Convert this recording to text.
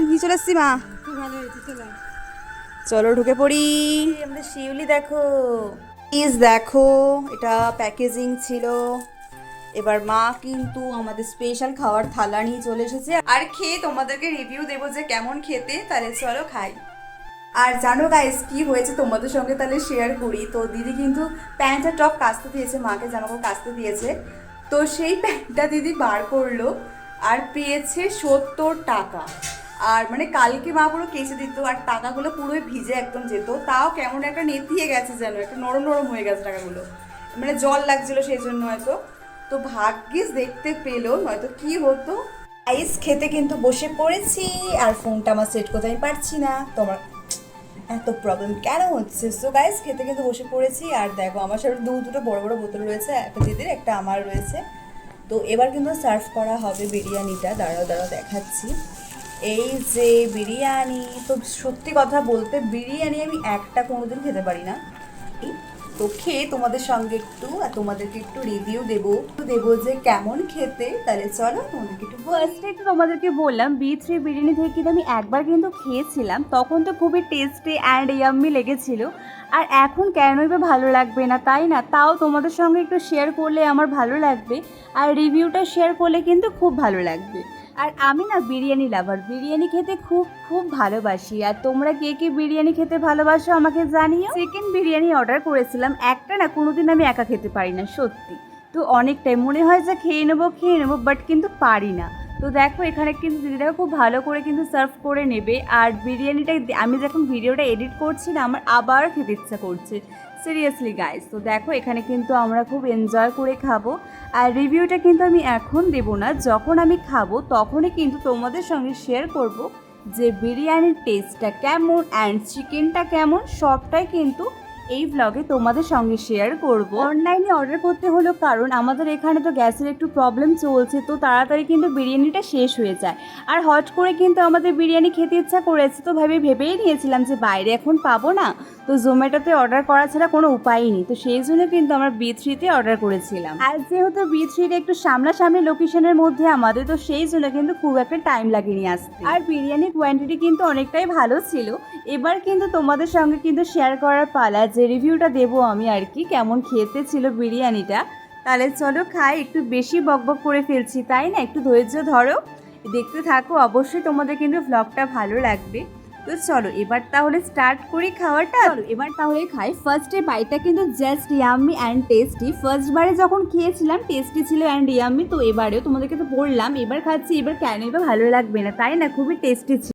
নিয়ে চলে এসছি মা। খুব ভালো হয়েছে, চলো চলো ঢুকে পড়ি। আমাদের শিউলি দেখো, প্লিজ দেখো, এটা প্যাকেজিং ছিল। এবার মা কিন্তু আমাদের স্পেশাল খাওয়ার থালা নিয়ে চলে এসেছে, আর খেয়ে তোমাদেরকে রিভিউ দেবো যে কেমন খেতে। তাহলে চলো খাই। আর জানো গাইস কি হয়েছে তোমাদের সঙ্গে তাহলে শেয়ার করি। তো দিদি কিন্তু প্যান্ট আর টপ কাচতে দিয়েছে, মাকে জামাকাপড় কাচতে দিয়েছে। তো সেই প্যান্টটা দিদি বার করলো আর পেয়েছে 70 টাকা। আর মানে কালকে মা পুরো কেচে দিত, আর টাকাগুলো পুরোই ভিজে একদম যেত। তাও কেমন একটা নেতিয়ে গেছে যেন, একটা নরম নরম হয়ে গেছে টাকাগুলো, মানে জল লাগছিল সেই জন্য হয়তো। তো ভাগ্যিস দেখতে পেলো, নয়তো কি হতো। আইস খেতে কিন্তু বসে পড়েছি, আর ফোনটা আমার সেট করতে আমি পারছি না। তোমার এত প্রবলেম কেন হচ্ছে? সো গাইস খেতে কিন্তু বসে পড়েছি। আর দেখো আমার সাথে দুটো বড় বড় বোতল রয়েছে, একটা দিদির একটা আমার রয়েছে। তো এবার কিন্তু সার্ভ করা হবে বিরিয়ানিটা। দাঁড়াও দাঁড়াও দেখাচ্ছি। এই যে বিরিয়ানি, তো সত্যি কথা বলতে বিরিয়ানি আমি একটা কোনোদিন খেতে পারি না। তো খেয়ে তোমাদের সঙ্গে তোমাদেরকে একটু রিভিউ দেবো যে কেমন খেতে। তাহলে চলো তোমাদেরকে একটু ফার্স্টে তো তোমাদেরকে বললাম B3 বিরিয়ানি থেকে কিন্তু আমি একবার কিন্তু খেয়েছিলাম, তখন তো খুবই টেস্টি অ্যান্ড ইয়াম্মি লেগেছিল। আর এখন কেনই বা ভালো লাগবে না, তাই না? তাও তোমাদের সঙ্গে একটু শেয়ার করলে আমার ভালো লাগবে, আর রিভিউটা শেয়ার করলে কিন্তু খুব ভালো লাগবে। আর আমি না বিরিয়ানি লাভার, বিরিয়ানি খেতে খুব খুব ভালোবাসি। আর তোমরা কে কে বিরিয়ানি খেতে ভালোবাসো আমাকে জানিও। চিকেন বিরিয়ানি অর্ডার করেছিলাম, একটা না কোনোদিন আমি একা খেতে পারি না সত্যি। তো অনেকটাই মনে হয় যে খেয়ে নেবো, বাট কিন্তু পারি না। তো দেখো এখানে কিন্তু দিদিরা খুব ভালো করে কিন্তু সার্ভ করে নেবে। আর বিরিয়ানিটা আমি যখন ভিডিওটা এডিট করছি না, আমার আবার খেতে ইচ্ছা করছে সিরিয়াসলি গাইস। তো দেখো এখানে কিন্তু আমরা খুব এনজয় করে খাবো। আর রিভিউটা কিন্তু আমি এখন দেবো না, যখন আমি খাবো তখনই কিন্তু তোমাদের সঙ্গে শেয়ার করব যে বিরিয়ানির টেস্টটা কেমন অ্যান্ড চিকেনটা কেমন, সবটাই কিন্তু এই ব্লগে তোমাদের সঙ্গে শেয়ার করব। অনলাইনে অর্ডার করতে হলো কারণ আমাদের এখানে তো গ্যাসের একটু প্রবলেম চলছে, তো তাড়াতাড়ি কিন্তু বিরিয়ানিটা শেষ হয়ে যায়। আর হট করে কিন্তু আমাদের বিরিয়ানি খেতে ইচ্ছা করেছে, তো ভেবেই নিয়েছিলাম যে বাইরে এখন পাবো না, তো জোম্যাটোতে অর্ডার করা ছাড়া কোনো উপায়ই নেই। তো সেই জন্য কিন্তু আমরা B3-তে অর্ডার করেছিলাম। আর যেহেতু B3-টা একটু সামনাসামনি লোকেশনের মধ্যে আমাদের, তো সেই জন্য কিন্তু খুব একটা টাইম লাগেনি আসতে। আর বিরিয়ানির কোয়ান্টিটি কিন্তু অনেকটাই ভালো ছিল। এবার কিন্তু তোমাদের সঙ্গে কিন্তু শেয়ার করার পালা, যে রিভিউটা দেবো আমি আর কি, কেমন খেতে ছিল বিরিয়ানিটা। তাহলে চলো খাই। একটু বেশি বকবক করে ফেলছি তাই না, একটু ধৈর্য ধরো, দেখতে থাকো। অবশ্যই তোমাদের কিন্তু ভ্লগটা ভালো লাগবে। তো চলো এবার তাহলে স্টার্ট করি খাওয়াটা। এবার তাহলে খাই। ফার্স্টে বাইটটা কিন্তু জাস্ট ইয়াম্মি অ্যান্ড টেস্টি। ফার্স্টবারে যখন খেয়েছিলাম টেস্টি ছিল অ্যান্ড ইয়াম্মি, তো এবারেও তোমাদেরকে তো বললাম এবার খাচ্ছি, এবার কেনই বা ভালো লাগবে না, তাই না? খুবই টেস্টি ছিল।